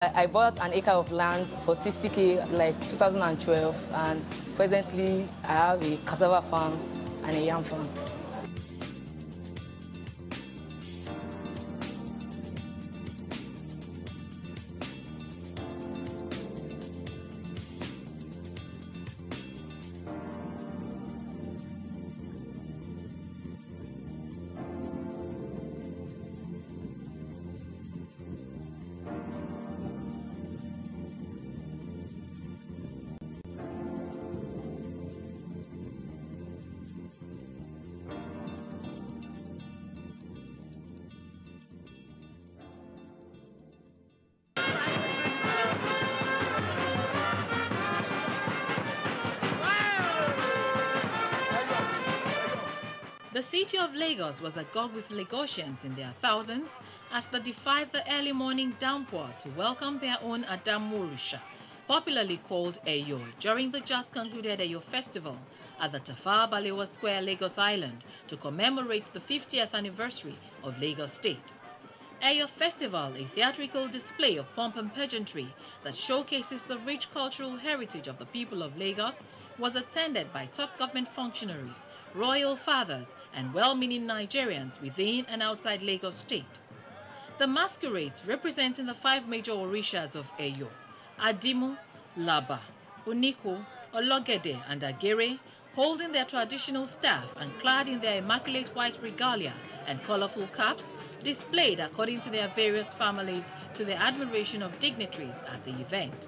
I bought an acre of land for 60K like 2012, and presently I have a cassava farm and a yam farm. The city of Lagos was agog with Lagosians in their thousands as they defied the early morning downpour to welcome their own Adamurusha, popularly called Eyo, during the just concluded Eyo Festival at the Tafawa Balewa Square, Lagos Island, to commemorate the 50th anniversary of Lagos State. Eyo Festival, a theatrical display of pomp and pageantry that showcases the rich cultural heritage of the people of Lagos, was attended by top government functionaries, royal fathers, and well-meaning Nigerians within and outside Lagos State. The masquerades representing the 5 major orishas of Eyo, Adimu, Laba, Oniko, Ologede, and Agere, holding their traditional staff and clad in their immaculate white regalia and colorful caps, displayed according to their various families to the admiration of dignitaries at the event.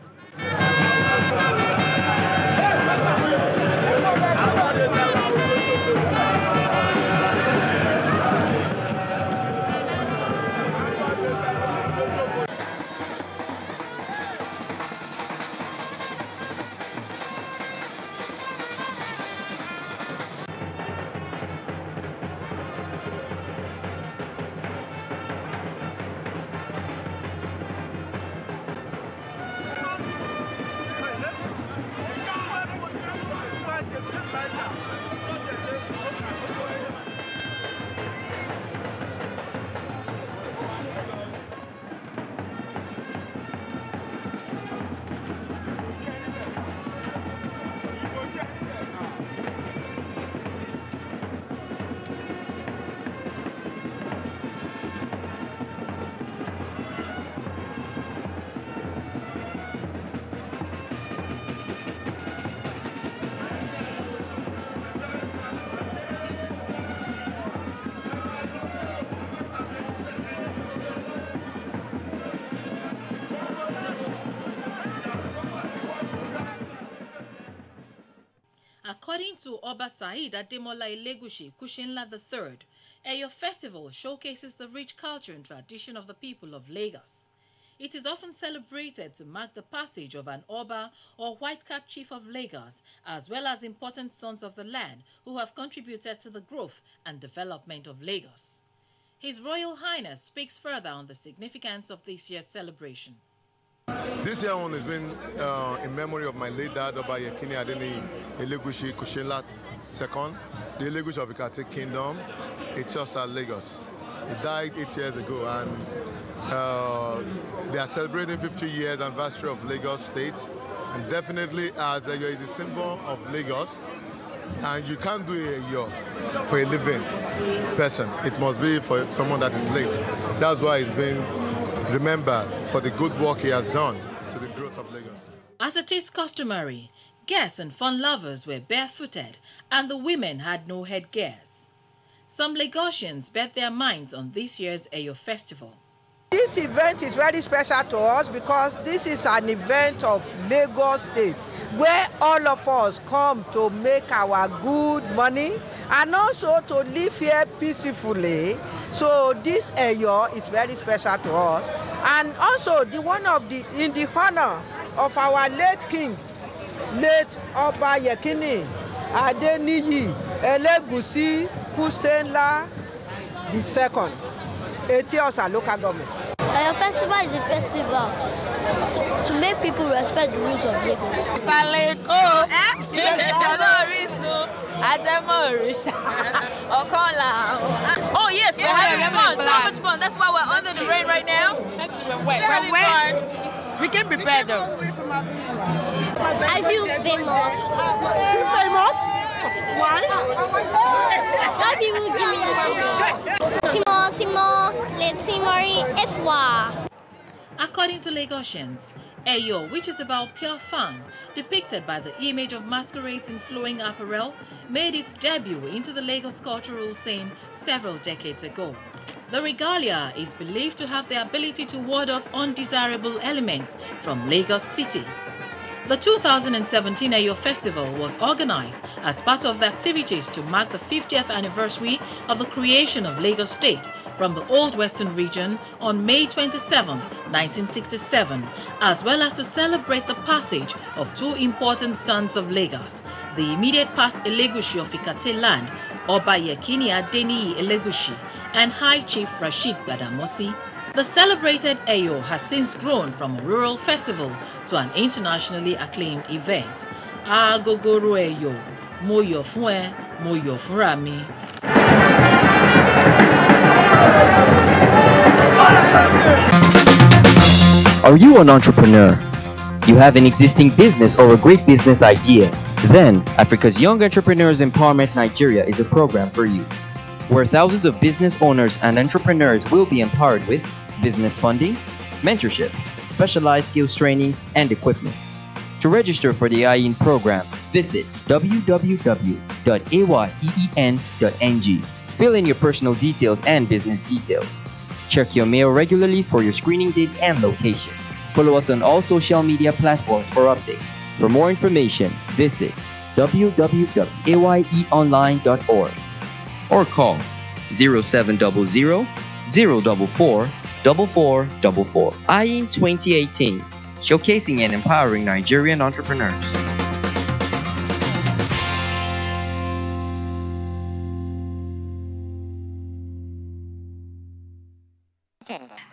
According to Oba Said Ademola Elegushi Kushinla III, Eyo Festival showcases the rich culture and tradition of the people of Lagos. It is often celebrated to mark the passage of an Oba or white-cap chief of Lagos, as well as important sons of the land who have contributed to the growth and development of Lagos. His Royal Highness speaks further on the significance of this year's celebration. This year one has been in memory of my late dad, Oba Yekini Adeni Elegushi Kushinla II, the Elegushi of Ikate Kingdom, Etiosa, Lagos. He died 8 years ago, and they are celebrating 50 years anniversary of Lagos State, and definitely as Eyo is a symbol of Lagos, and you can't do Eyo for a living person. It must be for someone that is late. That's why it's been remembered for the good work he has done to the growth of Lagos. As it is customary, guests and fun lovers were barefooted and the women had no headgears. Some Lagosians bet their minds on this year's Eyo Festival. This event is very special to us because this is an event of Lagos State where all of us come to make our good money and also to live here peacefully. So this Eyo is very special to us, and also in the honor of our late king, late Oba Yekini Adeniyi Elegushi Kushinla II, Etiosa local government. Eyo Festival is a festival to make people respect the rules of Lagos. Oh yes, we're having fun, so much fun. That's why we're under the rain right now. Very fun. came prepared though. I feel famous. You famous? Why? God people give me Timo, le Timori, Eswa. According to Lagosians, Eyo, which is about pure fun, depicted by the image of masquerades in flowing apparel, made its debut into the Lagos cultural scene several decades ago. The regalia is believed to have the ability to ward off undesirable elements from Lagos City. The 2017 Eyo Festival was organized as part of activities to mark the 50th anniversary of the creation of Lagos State from the Old Western region on May 27, 1967, as well as to celebrate the passage of two important sons of Lagos, the immediate past Elegushi of Ikate land, Oba Yekini Adeniyi Elegushi, and High Chief Rashid Gbadamosi. The celebrated Eyo has since grown from a rural festival to an internationally acclaimed event. Agogoro Eyo, mo yo fun e, mo yo funra mi. Are you an entrepreneur? You have an existing business or a great business idea? Then, Africa's Young Entrepreneurs Empowerment Nigeria is a program for you, where thousands of business owners and entrepreneurs will be empowered with business funding, mentorship, specialized skills training, and equipment. To register for the IEN program, visit www.ayen.ng. Fill in your personal details and business details. Check your mail regularly for your screening date and location. Follow us on all social media platforms for updates. For more information, visit www.ayeonline.org or call 0700 044 4444. IEN 2018, showcasing and empowering Nigerian entrepreneurs.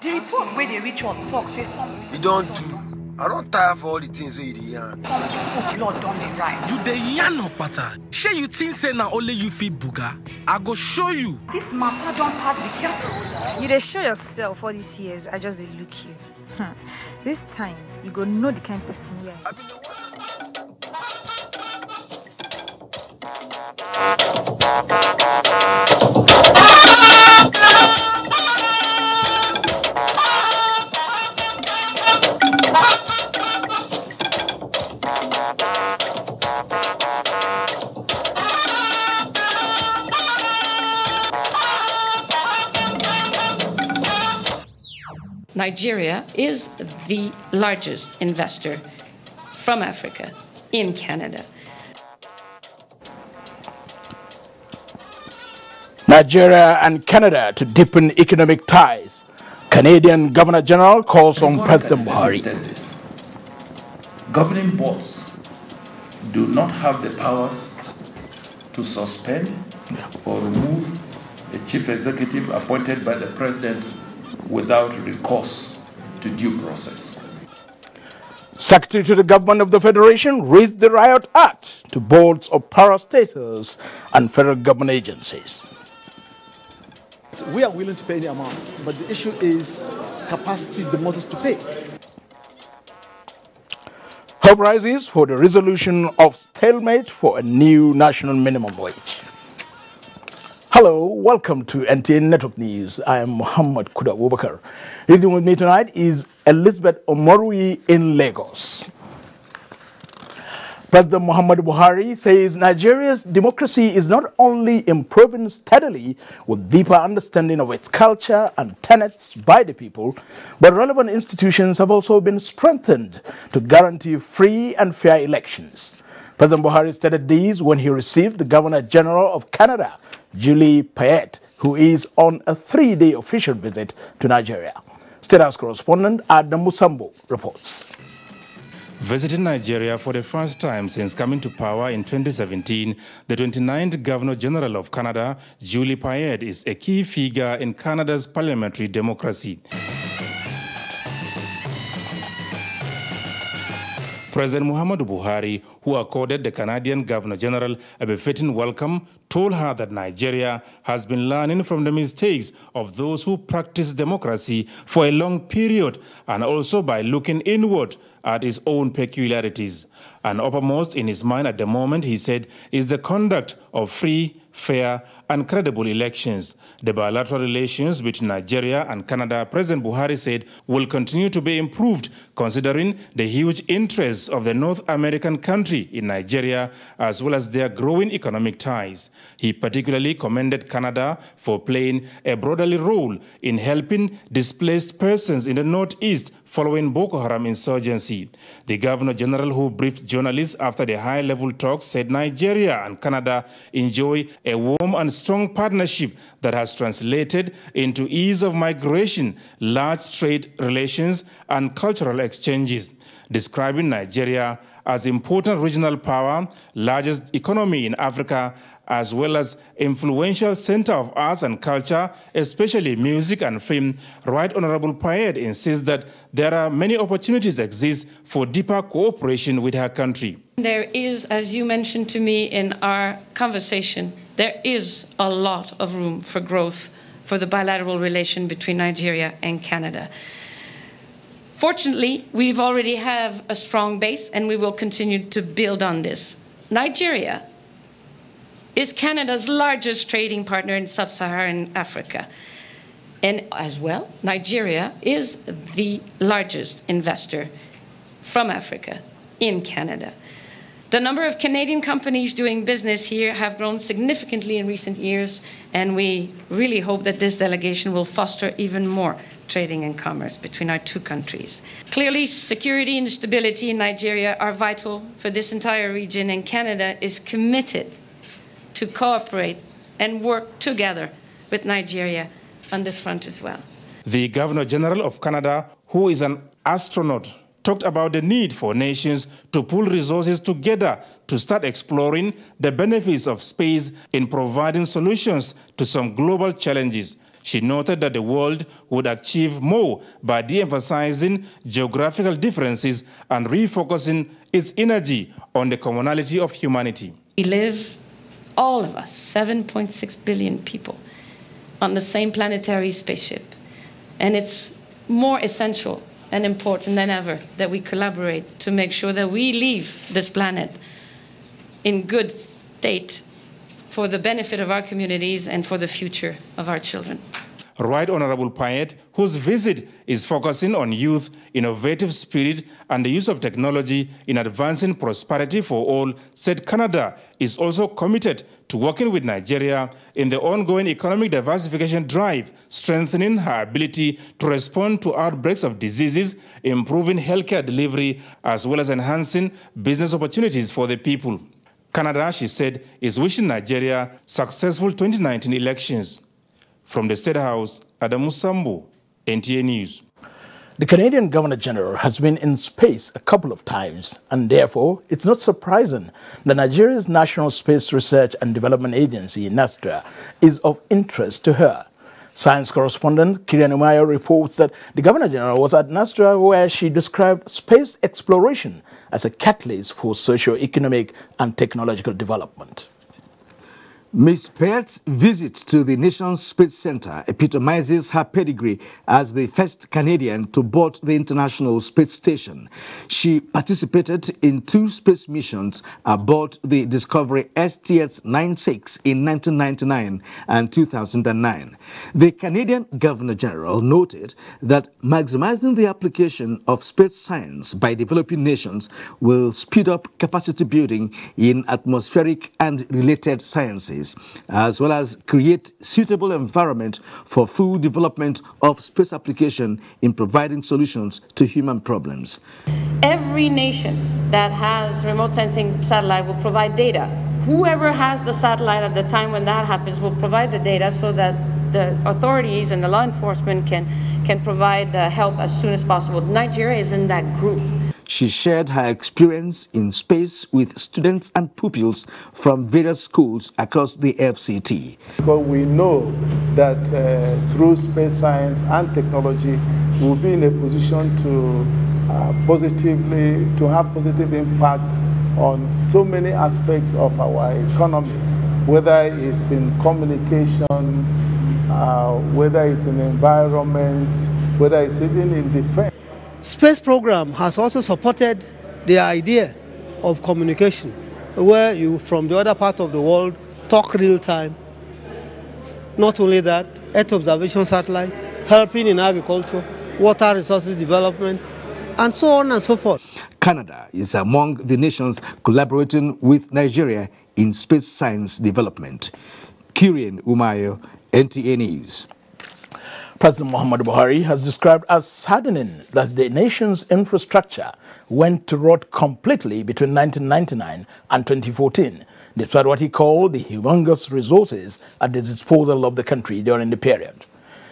The report where they reach us talk say something. You don't do. I don't tire for all the things where you dey yarn. Some people blood don't dey rise. You dey yarn no pattern. Shey you think say na only you fit buga? I go show you. This matter don't pass, be careful. You dey show yourself all these years. I just dey look you. This time you go know the kind of person we are. Nigeria is the largest investor from Africa in Canada. Nigeria and Canada to deepen economic ties. Canadian Governor General calls on President Buhari. Governing boards do not have the powers to suspend or remove a chief executive appointed by the president without recourse to due process. Secretary to the Government of the Federation raised the Riot Act to boards of parastatals and federal government agencies. We are willing to pay the amount, but the issue is capacity, the muscles to pay. Hope rises for the resolution of stalemate for a new national minimum wage. Hello, welcome to NTA Network News. I am Muhammad Kuda Abubakar. Reading with me tonight is Elizabeth Omorui in Lagos. President Muhammadu Buhari says Nigeria's democracy is not only improving steadily with deeper understanding of its culture and tenets by the people, but relevant institutions have also been strengthened to guarantee free and fair elections. President Buhari stated these when he received the Governor General of Canada, Julie Payette, who is on a 3-day official visit to Nigeria. State House correspondent Adam Musambo reports. Visiting Nigeria for the first time since coming to power in 2017, the 29th Governor General of Canada, Julie Payette, is a key figure in Canada's parliamentary democracy. President Muhammadu Buhari, who accorded the Canadian Governor General a befitting welcome, told her that Nigeria has been learning from the mistakes of those who practice democracy for a long period, and also by looking inward at its own peculiarities. And uppermost in his mind at the moment, he said, is the conduct of free, fair, and credible elections. The bilateral relations between Nigeria and Canada, President Buhari said, will continue to be improved, considering the huge interests of the North American country in Nigeria, as well as their growing economic ties. He particularly commended Canada for playing a brotherly role in helping displaced persons in the Northeast following Boko Haram insurgency. The Governor General, who briefed journalists after the high-level talks, said Nigeria and Canada enjoy a warm and strong partnership that has translated into ease of migration, large trade relations, and cultural exchanges. Describing Nigeria as important regional power, largest economy in Africa, as well as influential center of arts and culture, especially music and film, Right Honorable Payed insists that there are many opportunities exist for deeper cooperation with her country. There is, as you mentioned to me in our conversation, there is a lot of room for growth for the bilateral relation between Nigeria and Canada. Fortunately, we've already have a strong base, and we will continue to build on this. Nigeria is Canada's largest trading partner in sub-Saharan Africa. And as well, Nigeria is the largest investor from Africa in Canada. The number of Canadian companies doing business here have grown significantly in recent years, and we really hope that this delegation will foster even more trading and commerce between our two countries. Clearly, security and stability in Nigeria are vital for this entire region, and Canada is committed to cooperate and work together with Nigeria on this front as well. The Governor General of Canada, who is an astronaut, talked about the need for nations to pool resources together to start exploring the benefits of space in providing solutions to some global challenges. She noted that the world would achieve more by de-emphasizing geographical differences and refocusing its energy on the commonality of humanity. We live, all of us, 7.6 billion people, on the same planetary spaceship. And it's more essential and important than ever that we collaborate to make sure that we leave this planet in good state for the benefit of our communities and for the future of our children. Right Honorable Payed, whose visit is focusing on youth, innovative spirit, and the use of technology in advancing prosperity for all, said Canada is also committed to working with Nigeria in the ongoing economic diversification drive, strengthening her ability to respond to outbreaks of diseases, improving healthcare delivery, as well as enhancing business opportunities for the people. Canada, she said, is wishing Nigeria successful 2019 elections. From the State House, Adamu Sambo, NTA News. The Canadian Governor-General has been in space a couple of times, and therefore it's not surprising that Nigeria's National Space Research and Development Agency, NASDRA, is of interest to her. Science correspondent Kirian Umayo reports that the Governor-General was at NASDRA, where she described space exploration as a catalyst for socio-economic and technological development. Ms. Payed's visit to the nation's space center epitomizes her pedigree as the first Canadian to board the International Space Station. She participated in 2 space missions aboard the Discovery STS-96 in 1999 and 2009. The Canadian Governor-General noted that maximizing the application of space science by developing nations will speed up capacity building in atmospheric and related sciences, as well as create suitable environment for full development of space application in providing solutions to human problems. Every nation that has remote sensing satellite will provide data. Whoever has the satellite at the time when that happens will provide the data so that the authorities and the law enforcement can provide the help as soon as possible. Nigeria is in that group. She shared her experience in space with students and pupils from various schools across the FCT. Because we know that through space science and technology, we'll be in a position to have positive impact on so many aspects of our economy. whether it's in communications, whether it's in environment, whether it's even in defense. Space program has also supported the idea of communication, where you, from the other part of the world, talk real time. Not only that, Earth observation satellite, helping in agriculture, water resources development, and so on and so forth. Canada is among the nations collaborating with Nigeria in space science development. Kirian Umayo, NTA News. President Muhammadu Buhari has described as saddening that the nation's infrastructure went to rot completely between 1999 and 2014, despite what he called the humongous resources at the disposal of the country during the period.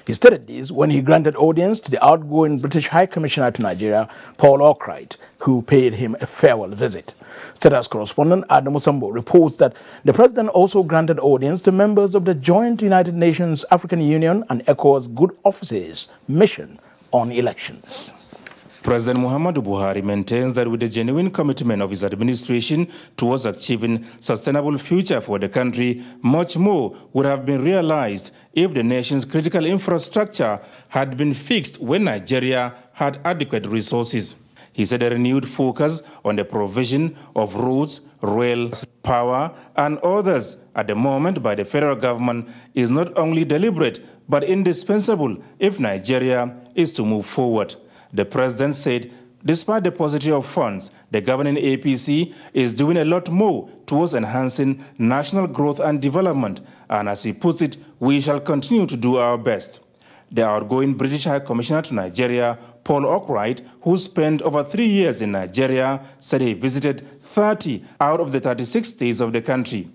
He stated this when he granted audience to the outgoing British High Commissioner to Nigeria, Paul Arkwright, who paid him a farewell visit. State House correspondent Adam Musambo reports that the president also granted audience to members of the joint United Nations, African Union and ECOWAS Good Offices mission on elections. President Muhammadu Buhari maintains that with the genuine commitment of his administration towards achieving sustainable future for the country, much more would have been realized if the nation's critical infrastructure had been fixed when Nigeria had adequate resources. He said a renewed focus on the provision of roads, rail, power, and others at the moment by the federal government is not only deliberate but indispensable if Nigeria is to move forward. The president said, despite the paucity of funds, the governing APC is doing a lot more towards enhancing national growth and development, and as he puts it, we shall continue to do our best. The outgoing British High Commissioner to Nigeria, Paul Arkwright, who spent over 3 years in Nigeria, said he visited 30 out of the 36 states of the country.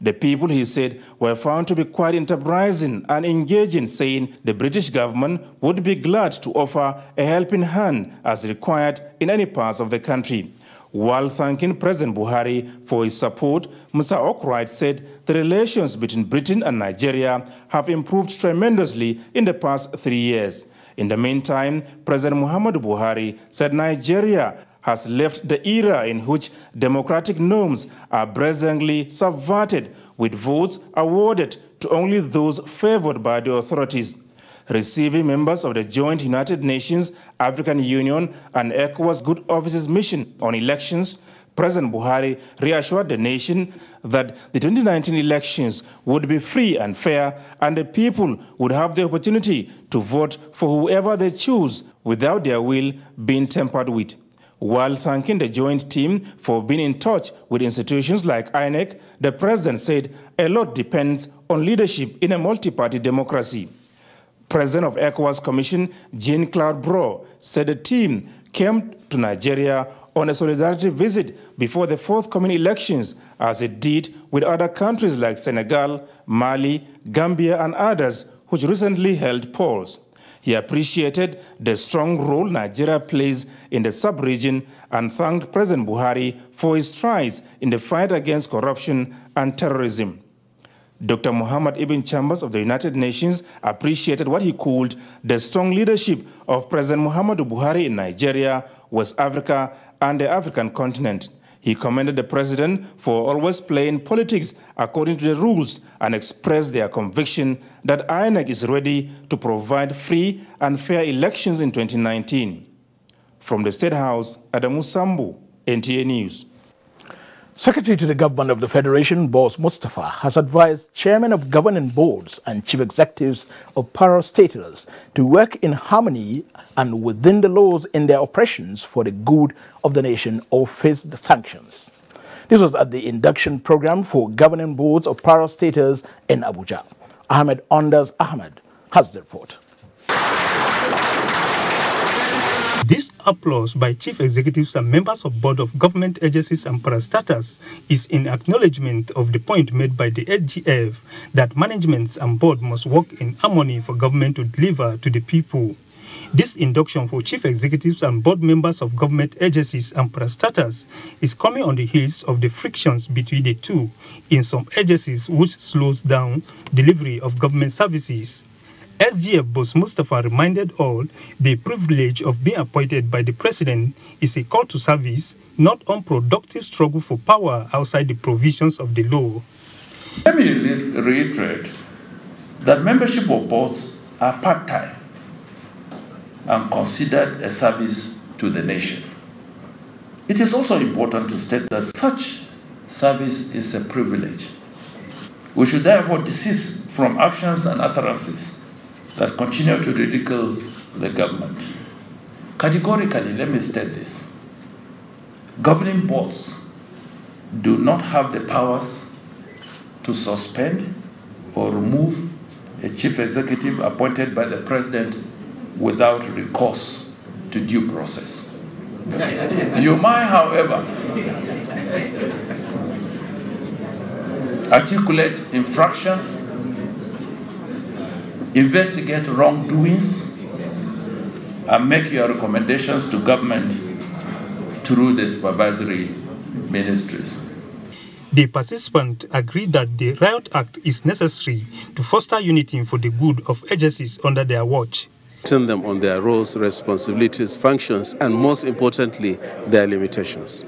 The people, he said, were found to be quite enterprising and engaging, saying the British government would be glad to offer a helping hand as required in any parts of the country. While thanking President Buhari for his support, Mr. Arkwright said the relations between Britain and Nigeria have improved tremendously in the past 3 years. In the meantime, President Muhammadu Buhari said Nigeria has left the era in which democratic norms are brazenly subverted, with votes awarded to only those favored by the authorities. Receiving members of the joint United Nations, African Union, and ECOWAS Good Offices mission on elections, President Buhari reassured the nation that the 2019 elections would be free and fair, and the people would have the opportunity to vote for whoever they choose without their will being tampered with. While thanking the joint team for being in touch with institutions like INEC, the president said a lot depends on leadership in a multi-party democracy. President of ECOWAS Commission, Jean-Claude Bro, said the team came to Nigeria on a solidarity visit before the forthcoming elections, as it did with other countries like Senegal, Mali, Gambia, and others, which recently held polls. He appreciated the strong role Nigeria plays in the sub-region and thanked President Buhari for his strides in the fight against corruption and terrorism. Dr. Muhammad Ibn Chambers of the United Nations appreciated what he called the strong leadership of President Muhammadu Buhari in Nigeria, West Africa, and the African continent. He commended the president for always playing politics according to the rules and expressed their conviction that INEC is ready to provide free and fair elections in 2019. From the State House, Adamu Sambu, NTA News. Secretary to the Government of the Federation, Boss Mustafa, has advised chairmen of governing boards and chief executives of parastatals to work in harmony and within the laws in their operations for the good of the nation or face the sanctions. This was at the induction program for governing boards of parastatals in Abuja. Ahmed Ondas Ahmed has the report. This applause by chief executives and members of board of government agencies and parastatals is in acknowledgement of the point made by the SGF that managements and board must work in harmony for government to deliver to the people. This induction for chief executives and board members of government agencies and parastatals is coming on the heels of the frictions between the two in some agencies, which slows down delivery of government services. SGF Boss Mustafa reminded all the privilege of being appointed by the president is a call to service, not unproductive struggle for power outside the provisions of the law. Let me reiterate that membership of boards are part-time and considered a service to the nation. It is also important to state that such service is a privilege. We should therefore desist from actions and utterances that continue to ridicule the government. Categorically, let me state this. Governing boards do not have the powers to suspend or remove a chief executive appointed by the president without recourse to due process. You might, however, articulate infractions, investigate wrongdoings, and make your recommendations to government through the supervisory ministries. The participants agreed that the Riot Act is necessary to foster unity for the good of agencies under their watch. Turn them on their roles, responsibilities, functions, and most importantly, their limitations.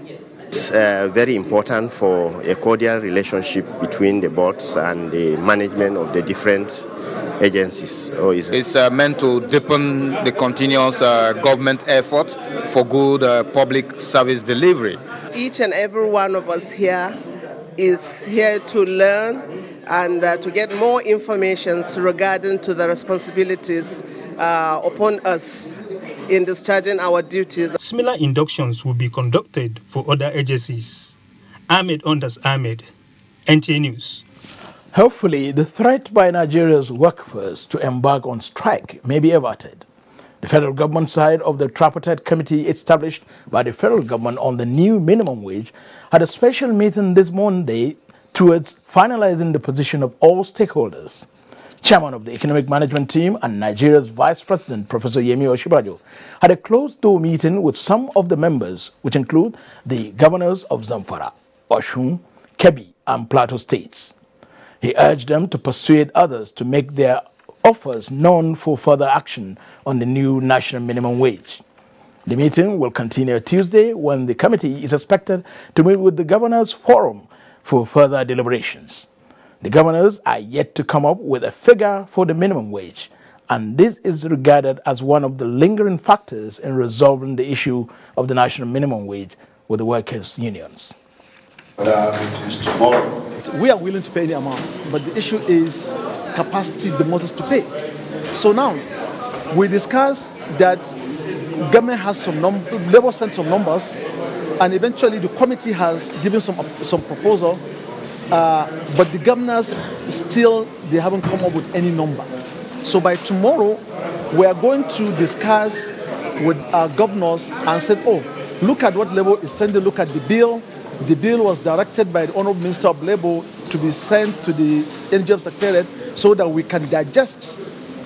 It's very important for a cordial relationship between the boards and the management of the different agencies. It's meant to deepen the continuous government effort for good public service delivery. Each and every one of us here is here to learn and to get more information regarding to the responsibilities upon us in discharging our duties. Similar inductions will be conducted for other agencies. Ahmed Ondas Ahmed, NTA News. Hopefully, the threat by Nigeria's workforce to embark on strike may be averted. The federal government side of the tripartite committee established by the federal government on the new minimum wage had a special meeting this Monday towards finalizing the position of all stakeholders. Chairman of the Economic Management Team and Nigeria's Vice President, Professor Yemi Osinbajo, had a closed-door meeting with some of the members, which include the governors of Zamfara, Osun, Kebbi, and Plateau states. He urged them to persuade others to make their offers known for further action on the new national minimum wage. The meeting will continue Tuesday when the committee is expected to meet with the Governors Forum for further deliberations. The governors are yet to come up with a figure for the minimum wage, and this is regarded as one of the lingering factors in resolving the issue of the national minimum wage with the workers' unions. Tomorrow. We are willing to pay any amount, but the issue is capacity demonstrates to pay. So now, we discuss that government has some labor sent some numbers, and eventually the committee has given some proposal, but the governors still, they haven't come up with any number. So by tomorrow, we are going to discuss with our governors and said, oh, look at what Labour is sending, look at the bill. The bill was directed by the Honourable Minister of Labour to be sent to the NGF Secretariat so that we can digest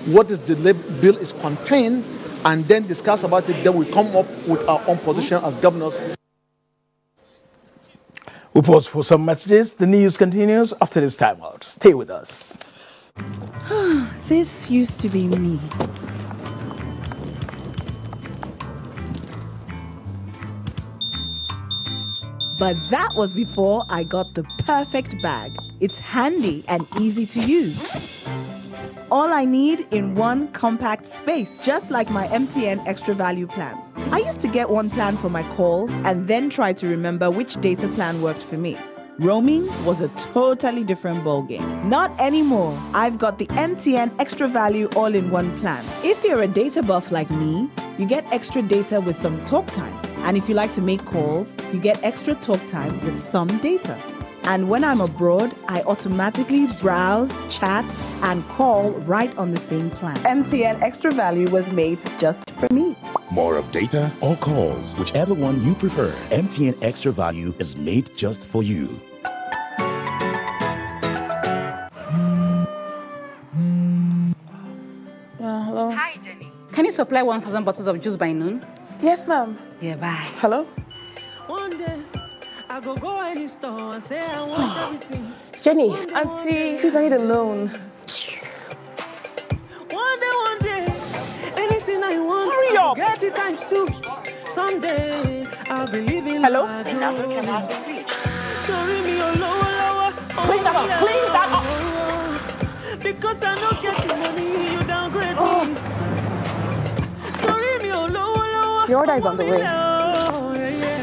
what is the bill is contained and then discuss about it. Then we come up with our own position as governors. We pause for some messages. The news continues after this timeout. Stay with us. This used to be me. But that was before I got the perfect bag. It's handy and easy to use. All I need in one compact space, just like my MTN Extra Value plan. I used to get one plan for my calls and then try to remember which data plan worked for me. Roaming was a totally different ballgame. Not anymore. I've got the MTN Extra Value all-in-one plan. If you're a data buff like me, you get extra data with some talk time. And if you like to make calls, you get extra talk time with some data. And when I'm abroad, I automatically browse, chat, and call right on the same plan. MTN Extra Value was made just for me. More of data or calls, whichever one you prefer. MTN Extra Value is made just for you. Hello. Hi, Jenny. Can you supply 1,000 bottles of juice by noon? Yes, ma'am. Yeah, bye. Hello? One day, I go any store and say I want everything. Jenny, Auntie, please, I need a loan. One day, anything I want, hurry up. Get it times 2. Someday, I'll be living. Hello? Carry me lower. Clean that up. Clean that up. Because I don't get the money, you downgrade me. The order is on the way.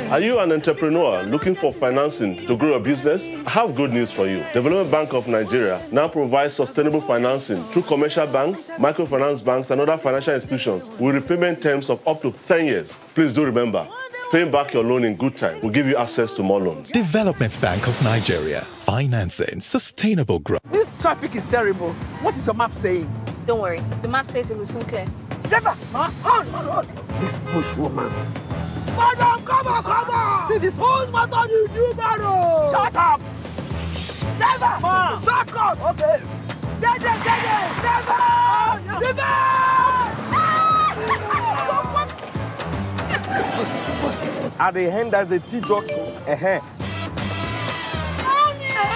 Are you an entrepreneur looking for financing to grow a business? I have good news for you. Development Bank of Nigeria now provides sustainable financing through commercial banks, microfinance banks, and other financial institutions with repayment terms of up to 10 years. Please do remember, paying back your loan in good time will give you access to more loans. Development Bank of Nigeria, financing sustainable growth. This traffic is terrible. What is your map saying? Don't worry, the map says it will soon clear. Never! Hold! This bush woman. Madam, come on! See this whole matter you do, madam! Shut up! Never! Shut up! Okay. Never! At the end, there's a T-junction.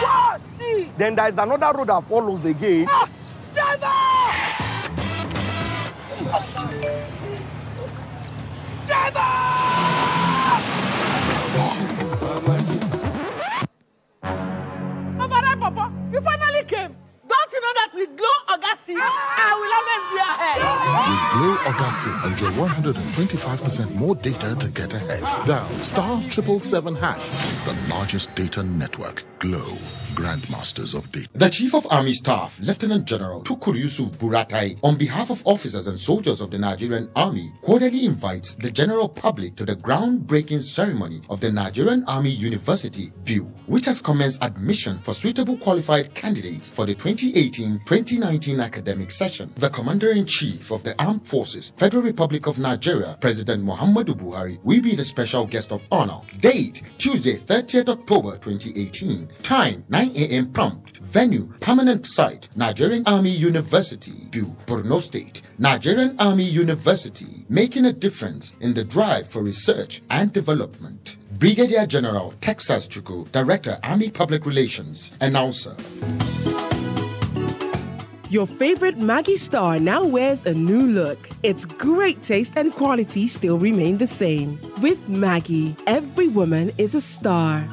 What? See? Then there's another road that follows again. Papa, you finally came. Don't you know that with Glow Agassi, I will always be ahead? With Glow Agassi, enjoy 125% more data to get ahead. Dial *777#, the largest data network. Glow, Grandmasters of Data. The Chief of Army Staff, Lieutenant General Tukur Yusuf Buratai, on behalf of officers and soldiers of the Nigerian Army, cordially invites the general public to the groundbreaking ceremony of the Nigerian Army University BUE, which has commenced admission for suitable qualified candidates for the 2018-2019 academic session. The Commander-in-Chief of the Armed Forces, Federal Republic of Nigeria, President Muhammadu Buhari, will be the special guest of honor. Date, Tuesday, 30th October 2018. Time, 9 a.m. prompt. Venue, permanent site, Nigerian Army University, BUE, Borno State. Nigerian Army University, making a difference in the drive for research and development. Brigadier General Texas Chukwu, Director, Army Public Relations, announcer. Your favorite Maggi star now wears a new look. Its great taste and quality still remain the same. With Maggi, every woman is a star.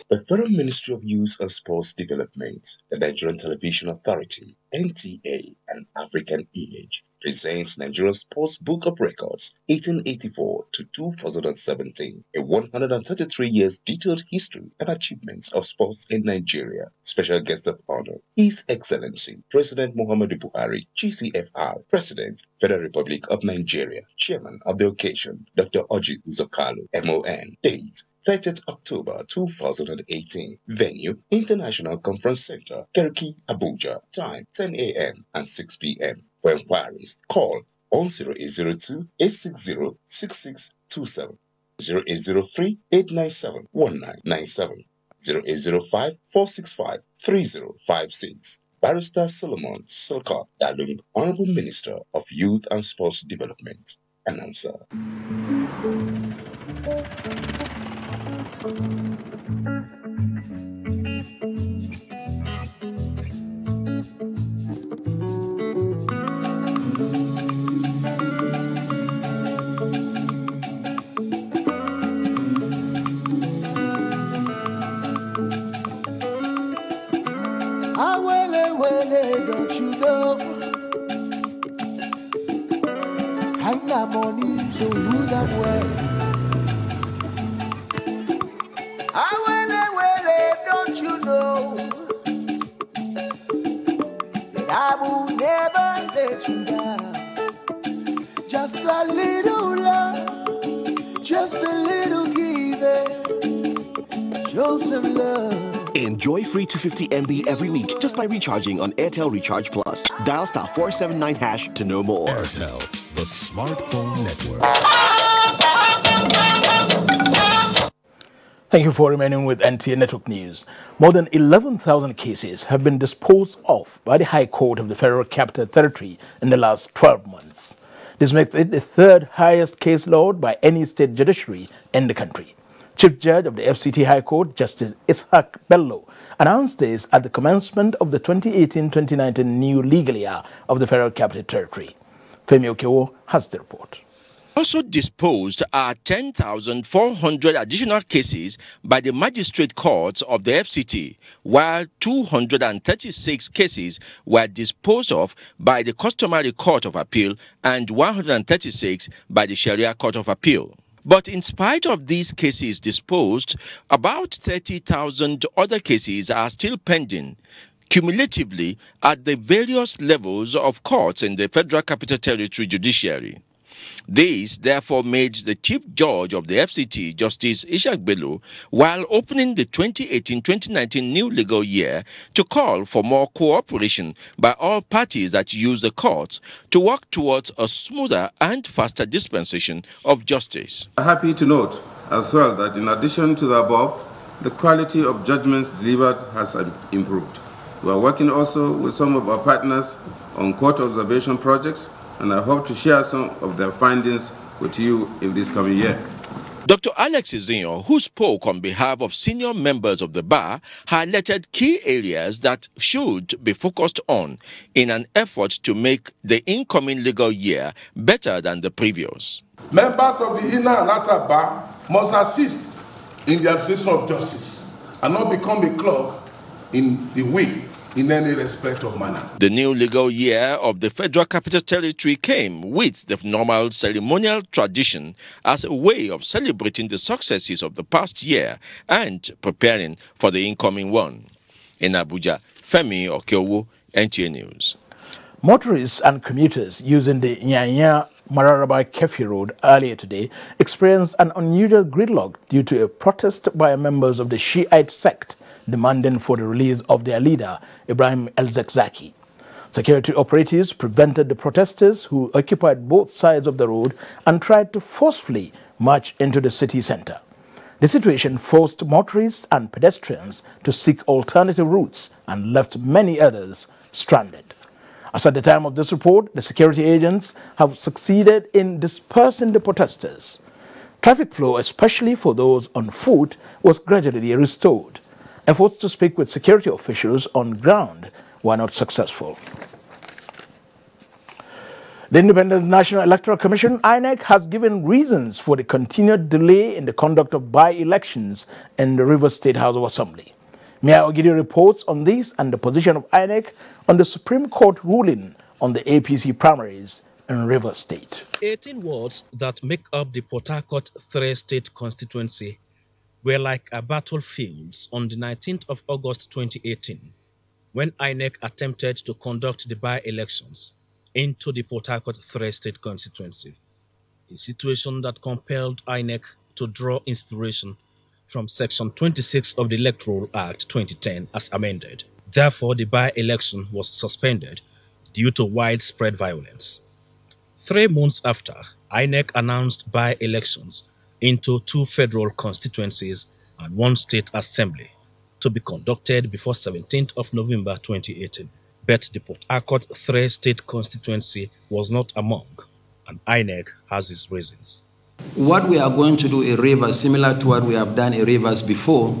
The Federal Ministry of Youth and Sports Development, the Nigerian Television Authority, NTA, and African Image presents Nigeria's Sports Book of Records, 1884 to 2017, a 133 years detailed history and achievements of sports in Nigeria. Special guest of honor, His Excellency President Muhammadu Buhari, GCFR, President, Federal Republic of Nigeria, Chairman of the occasion, Dr. Oji Uzokalu, MON. Date, 30th October 2018. Venue, International Conference Center, Keriki, Abuja. Time, 10 a.m. and 6 p.m. For inquiries, call on 0802-860-6627, 0803-897-1997, 0805-465-3056. Barrister Solomon Silkot Dalung, Honorable Minister of Youth and Sports Development. Announcer. Don't you know? I'm not money, so use that word. Don't you know that I will never let you down? Just a little love, just a little giving, show some love. Enjoy free 250 MB every week just by recharging on Airtel Recharge Plus. Dial *479# to know more. Airtel, the smartphone network. Thank you for remaining with NTA Network News. More than 11,000 cases have been disposed of by the High Court of the Federal Capital Territory in the last 12 months. This makes it the third highest caseload by any state judiciary in the country. Chief Judge of the FCT High Court, Justice Ishaq Bello, announced this at the commencement of the 2018-2019 new legal year of the Federal Capital Territory. Femi Okewo has the report. Also disposed are 10,400 additional cases by the magistrate courts of the FCT, while 236 cases were disposed of by the customary court of appeal and 136 by the Sharia court of appeal. But in spite of these cases disposed, about 30,000 other cases are still pending, cumulatively at the various levels of courts in the Federal Capital Territory judiciary. This therefore made the Chief Judge of the FCT, Justice Ishaq Bello, while opening the 2018-2019 new legal year, to call for more cooperation by all parties that use the courts to work towards a smoother and faster dispensation of justice. I'm happy to note as well that in addition to the above, the quality of judgments delivered has improved. We are working also with some of our partners on court observation projects, and I hope to share some of their findings with you in this coming year. Dr. Alex Izinho, who spoke on behalf of senior members of the bar, highlighted key areas that should be focused on in an effort to make the incoming legal year better than the previous. Members of the inner and outer bar must assist in the administration of justice and not become a clog in the way in any respect of manner. The new legal year of the Federal Capital Territory came with the normal ceremonial tradition as a way of celebrating the successes of the past year and preparing for the incoming one. In Abuja, Femi Okeowo, NTA News. Motorists and commuters using the Nyanya Mararaba Kefi Road earlier today experienced an unusual gridlock due to a protest by members of the Shiite sect demanding for the release of their leader, Ibrahim El-Zakzaki. Security operatives prevented the protesters, who occupied both sides of the road and tried to forcefully march into the city center. The situation forced motorists and pedestrians to seek alternative routes and left many others stranded. As at the time of this report, the security agents have succeeded in dispersing the protesters. Traffic flow, especially for those on foot, was gradually restored. Efforts to speak with security officials on ground were not successful. The Independent National Electoral Commission, INEC, has given reasons for the continued delay in the conduct of by-elections in the Rivers State House of Assembly. Mia Ogidi reports on this and the position of INEC on the Supreme Court ruling on the APC primaries in Rivers State. 18 wards that make up the Port Harcourt 3 State constituency were like a battlefields on the 19th of August 2018, when INEC attempted to conduct the by-elections into the Port Harcourt 3 State constituency, a situation that compelled INEC to draw inspiration from Section 26 of the Electoral Act 2010 as amended. Therefore, the by-election was suspended due to widespread violence. 3 months after, INEC announced by-elections into 2 federal constituencies and 1 state assembly to be conducted before 17th of November 2018. But the Port Harcourt 3 State constituency was not among, and INEC has its reasons. What we are going to do in Rivers, similar to what we have done in Rivers before,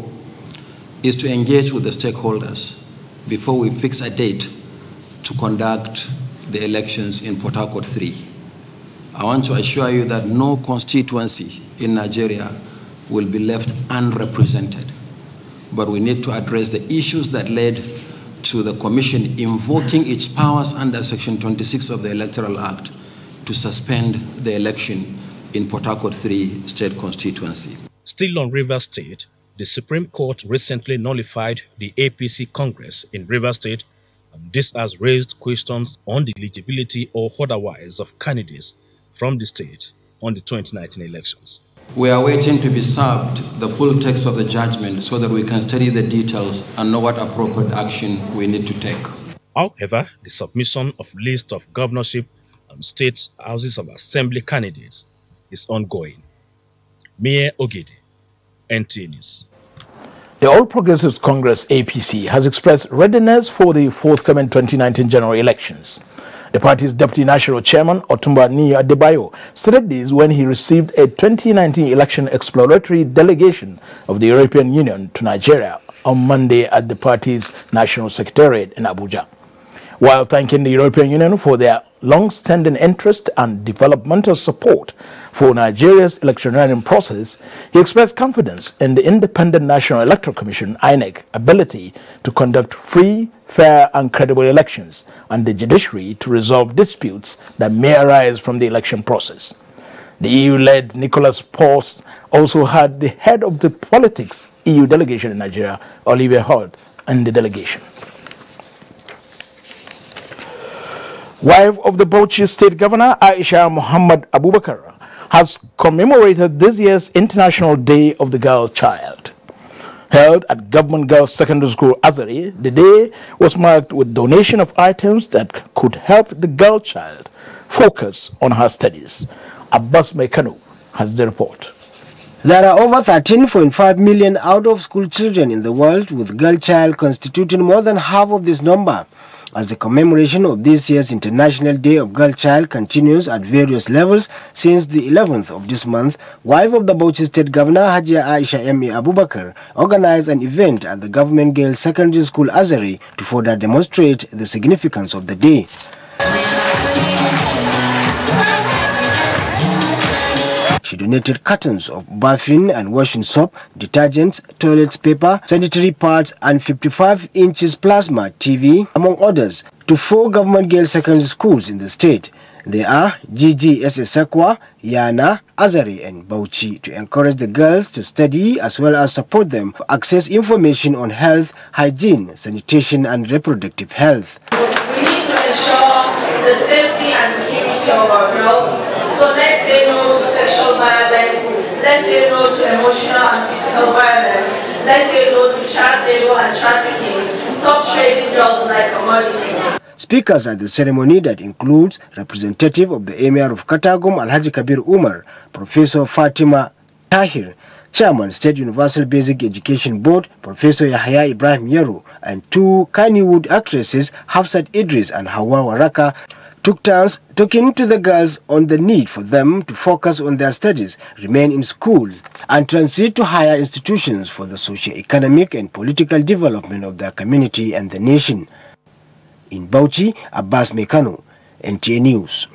is to engage with the stakeholders before we fix a date to conduct the elections in Port Harcourt 3. I want to assure you that no constituency in Nigeria will be left unrepresented. But we need to address the issues that led to the Commission invoking its powers under Section 26 of the Electoral Act to suspend the election in Port Harcourt 3 State constituency. Still on Rivers State, the Supreme Court recently nullified the APC Congress in Rivers State, and this has raised questions on the eligibility or otherwise of candidates from the state on the 2019 elections. We are waiting to be served the full text of the judgment so that we can study the details and know what appropriate action we need to take. However, the submission of list of governorship and state houses of assembly candidates is ongoing. Mia Ogede, NTA News. The All Progressives Congress APC has expressed readiness for the forthcoming 2019 general elections. The party's Deputy National Chairman, Otumba Niyi Adebayo, stated this when he received a 2019 election exploratory delegation of the European Union to Nigeria on Monday at the party's National Secretariat in Abuja. While thanking the European Union for their long-standing interest and developmental support for Nigeria's electioneering process, he expressed confidence in the Independent National Electoral Commission (INEC) ability to conduct free, fair and credible elections, and the judiciary to resolve disputes that may arise from the election process. The EU-led Nicholas Post also had the head of the politics EU delegation in Nigeria, Olivier Holt, in the delegation. Wife of the Bauchi State Governor, Aisha Muhammad Abubakar, has commemorated this year's International Day of the Girl Child. Held at Government Girls Secondary School, Azari, the day was marked with donation of items that could help the girl child focus on her studies. Abbas Mekano has the report. There are over 13.5 million out-of-school children in the world, with girl child constituting more than half of this number. As the commemoration of this year's International Day of Girl Child continues at various levels since the 11th of this month, wife of the Bauchi State Governor, Hajia Aisha M.A. Abubakar, organized an event at the Government Girls Secondary School, Azari, to further demonstrate the significance of the day. She donated cartons of bathing and washing soap, detergents, toilet paper, sanitary pads, and 55 inches plasma TV, among others, to 4 government girls' secondary schools in the state. They are GGS Sekwa, Yana, Azari, and Bauchi, to encourage the girls to study as well as support them to access information on health, hygiene, sanitation, and reproductive health. We need to ensure the safety and security of our girls. So let's say no to sexual violence, let's say no to emotional and physical violence, let's say no to child labor and trafficking, stop trading girls like commodity. Speakers at the ceremony that includes representative of the Emir of Katagum Alhaji Kabir Umar, Professor Fatima Tahir, Chairman State Universal Basic Education Board, Professor Yahya Ibrahim Yaru, and 2 Kannywood actresses Hafsat Idris and Hawa Waraka took turns talking to the girls on the need for them to focus on their studies, remain in school, and transit to higher institutions for the socio-economic and political development of their community and the nation. In Bauchi, Abbas Mekano, NTA News.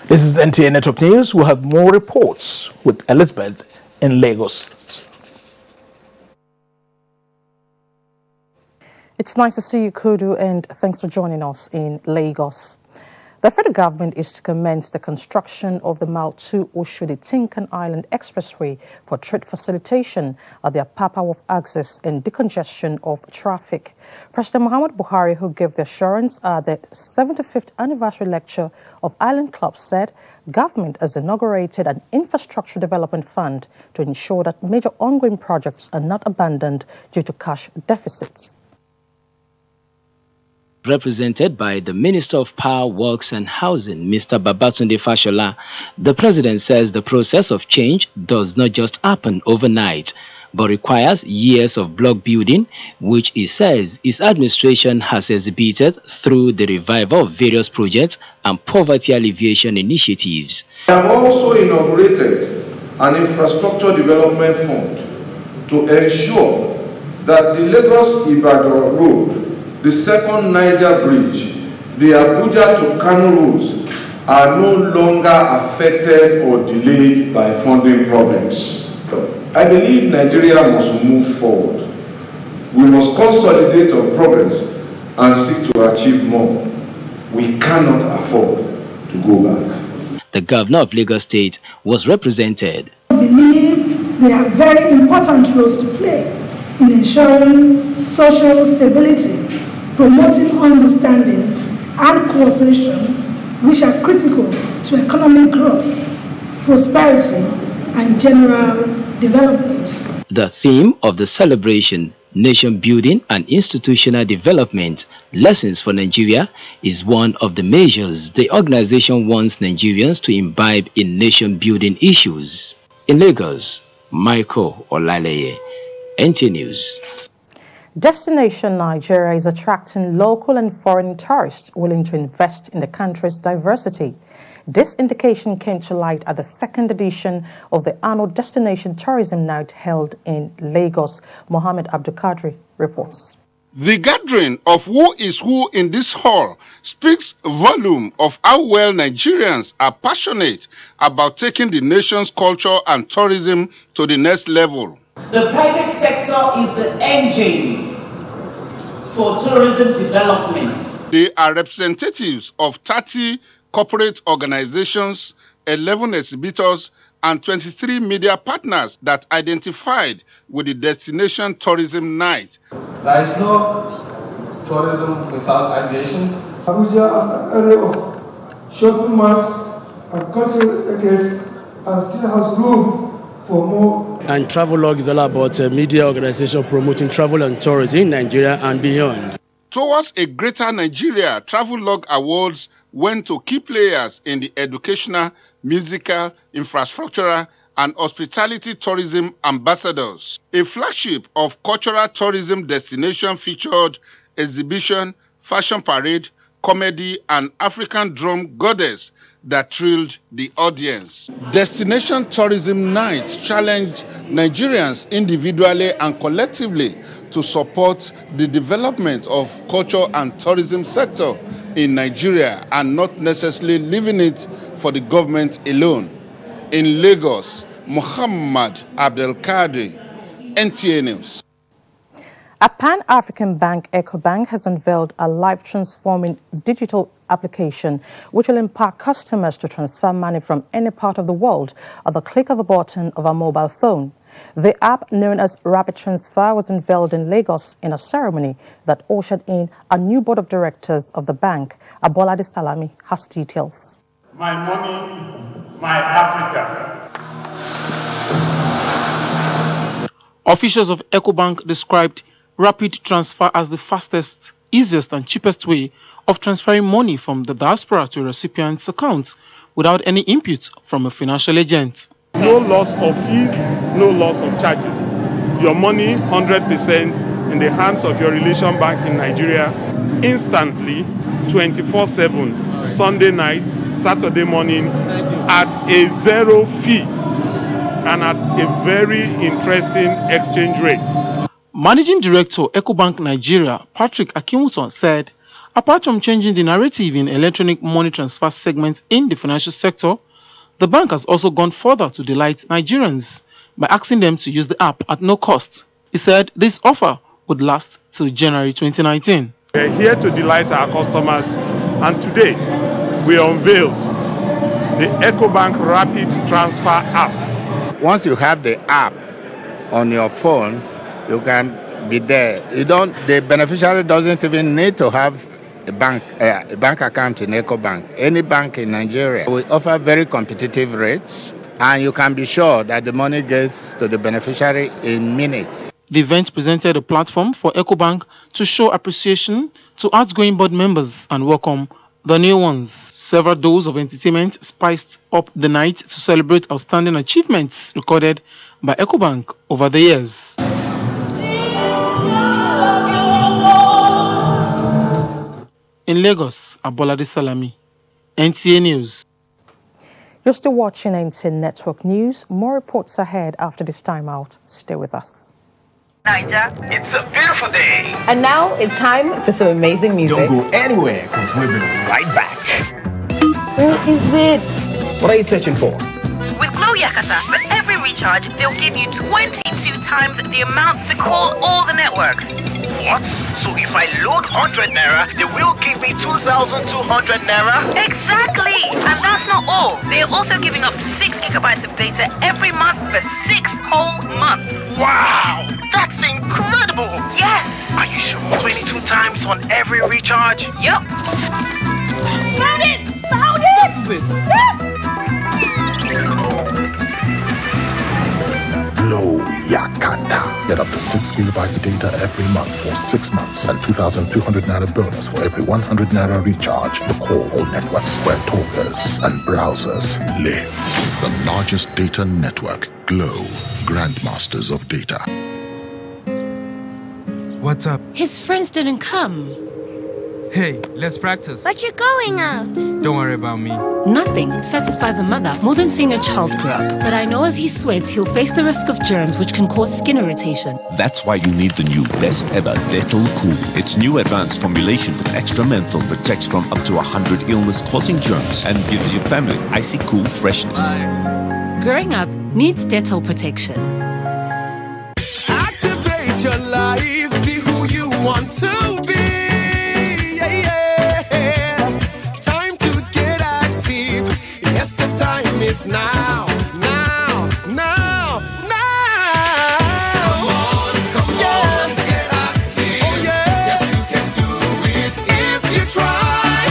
This is NTA Network News. We'll have more reports with Elizabeth in Lagos. It's nice to see you, Kudu, and thanks for joining us in Lagos. The federal government is to commence the construction of the Mile 2 Oshodi-Tinkan Island Expressway for trade facilitation at the Apapa of access and decongestion of traffic. President Muhammad Buhari, who gave the assurance at the 75th anniversary lecture of Island Club, said government has inaugurated an infrastructure development fund to ensure that major ongoing projects are not abandoned due to cash deficits. Represented by the Minister of Power, Works and Housing, Mr. Babatunde Fashola, the President says the process of change does not just happen overnight, but requires years of block building, which he says his administration has exhibited through the revival of various projects and poverty alleviation initiatives. I have also inaugurated an infrastructure development fund to ensure that the Lagos-Ibadan road, the second Niger Bridge, the Abuja to Kano roads are no longer affected or delayed by funding problems. I believe Nigeria must move forward. We must consolidate our progress and seek to achieve more. We cannot afford to go back. The governor of Lagos State was represented. I believe there are very important roles to play in ensuring social stability, promoting understanding and cooperation, which are critical to economic growth, prosperity, and general development. The theme of the celebration, Nation Building and Institutional Development, Lessons for Nigeria, is one of the measures the organization wants Nigerians to imbibe in nation-building issues. In Lagos, Michael Olaleye, NTA News. Destination Nigeria is attracting local and foreign tourists willing to invest in the country's diversity. This indication came to light at the second edition of the annual Destination Tourism Night held in Lagos. Mohammed Abdulkadri reports. The gathering of who is who in this hall speaks volume of how well Nigerians are passionate about taking the nation's culture and tourism to the next level. The private sector is the engine for tourism development. They are representatives of 30 corporate organizations, 11 exhibitors, and 23 media partners that identified with the Destination Tourism Night. There is no tourism without aviation. Abuja as an area of shopping malls and cultural decades and still has room for more. And Travelog is all about a media organization promoting travel and tourism in Nigeria and beyond. Towards a greater Nigeria, Travelog Awards went to key players in the educational, musical, infrastructural, and hospitality tourism ambassadors. A flagship of cultural tourism destination featured exhibition, fashion parade, comedy, and African drum goddess that thrilled the audience. Destination Tourism Nights challenged Nigerians individually and collectively to support the development of culture and tourism sector in Nigeria and not necessarily leaving it for the government alone. In Lagos, Muhammad Abdelkader, NTA News. A Pan-African bank, EcoBank, has unveiled a life-transforming digital application which will empower customers to transfer money from any part of the world at the click of a button of a mobile phone. The app, known as Rapid Transfer, was unveiled in Lagos in a ceremony that ushered in a new board of directors of the bank. Abolade Salami has details. My money, my Africa. Officials of EcoBank described Rapid Transfer as the fastest, easiest and cheapest way of transferring money from the diaspora to a recipient's account without any input from a financial agent. No loss of fees, no loss of charges. Your money 100% in the hands of your relation bank in Nigeria, instantly, 24/7, Sunday night, Saturday morning, at a zero fee and at a very interesting exchange rate. Managing Director, EcoBank Nigeria, Patrick Akinwuton, said, apart from changing the narrative in electronic money transfer segment in the financial sector, the bank has also gone further to delight Nigerians by asking them to use the app at no cost. He said this offer would last till January 2019. We're here to delight our customers, and today we unveiled the EcoBank Rapid Transfer app. Once you have the app on your phone, you can be there. The beneficiary doesn't even need to have a bank account in EcoBank. Any bank in Nigeria. We offer very competitive rates, and you can be sure that the money gets to the beneficiary in minutes. The event presented a platform for EcoBank to show appreciation to outgoing board members and welcome the new ones. Several doses of entertainment spiced up the night to celebrate outstanding achievements recorded by EcoBank over the years. In Lagos, Abolade Salami, NTA News. You're still watching NTA Network News. More reports ahead after this time out. Stay with us. Niger, it's a beautiful day. And now it's time for some amazing music. Don't go anywhere, because we'll be right back. Where is it? What are you searching for? With Glow Yakata, for every recharge, they'll give you 22 times the amount to call all the networks. What? So if I load 100 Naira, they will give me 2,200 Naira? Exactly! And that's not all. They are also giving up to 6 gigabytes of data every month for 6 whole months. Wow! That's incredible! Yes! Are you sure? 22 times on every recharge? Yup. Found it! Found it! That's it! Yes! Glow Yakata. Get up to 6 gigabytes of data every month for 6 months and 2,200 Naira bonus for every 100 Naira recharge. The call all networks where talkers and browsers live. The largest data network, Glow, grandmasters of data. What's up? His friends didn't come. Hey, let's practice. But you're going out. Don't worry about me. Nothing satisfies a mother more than seeing a child grow up. But I know as he sweats, he'll face the risk of germs which can cause skin irritation. That's why you need the new best ever Dettol Cool. Its new advanced formulation with extra menthol protects from up to 100 illness-causing germs and gives your family icy cool freshness. Growing up needs Dettol protection. Activate your life, be who you want to be. It's now, now, now, now. Come on, get active. Oh, yeah. Yes, you can do it if you try.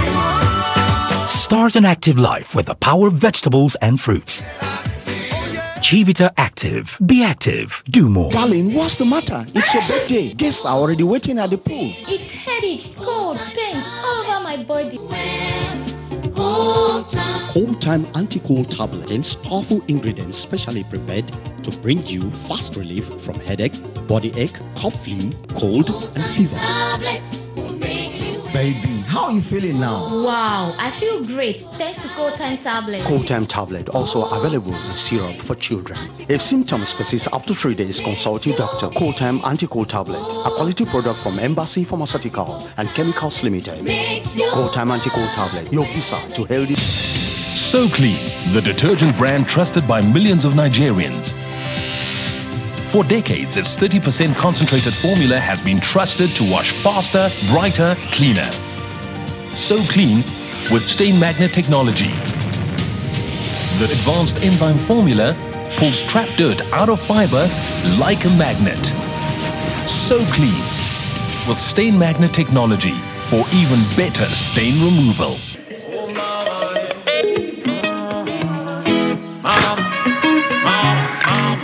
Start an active life with the power of vegetables and fruits. Chivita Active. Be active. Do more. Darling, what's the matter? It's your birthday. Guests are already waiting at the pool. It's headache, cold, pains all over my body. Cold Time Anti-Cold Tablet contains powerful ingredients specially prepared to bring you fast relief from headache, body ache, cough, flu, cold, and fever. Baby, how are you feeling now? Wow, I feel great thanks to Cold Time Tablet. Cold Time Tablet also available in syrup for children. If symptoms persist after 3 days, consult your doctor. Cold Time Anti-Cold Tablet, a quality product from Embassy Pharmaceutical and Chemicals Limited. Cold Time Anti-Cold Tablet, your visa to healthy. So Clean, the detergent brand trusted by millions of Nigerians. For decades, its 30% concentrated formula has been trusted to wash faster, brighter, cleaner. So Clean with stain magnet technology. The advanced enzyme formula pulls trapped dirt out of fiber like a magnet. So Clean with stain magnet technology for even better stain removal.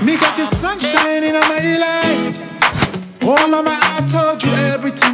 Me got the sunshine in my life. Oh mama, I told you everything.